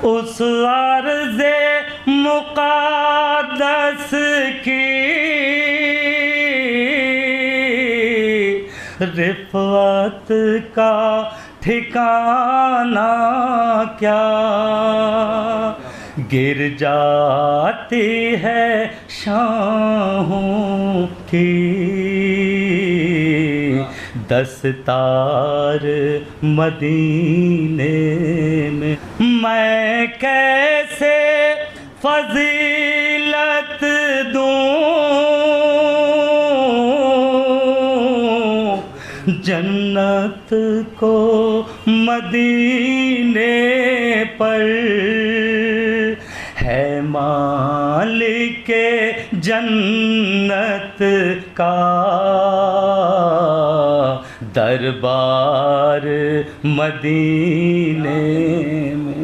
उस अर्ज़े मुक़द्दस की रिफ़अत का ठिकाना क्या, गिर जाती है शाहों की दस्तार मदीने में। मैं कैसे फ़ज़ीलत दूँ जन्नत को मदीने पर, है मालिके जन्नत का दरबार मदीने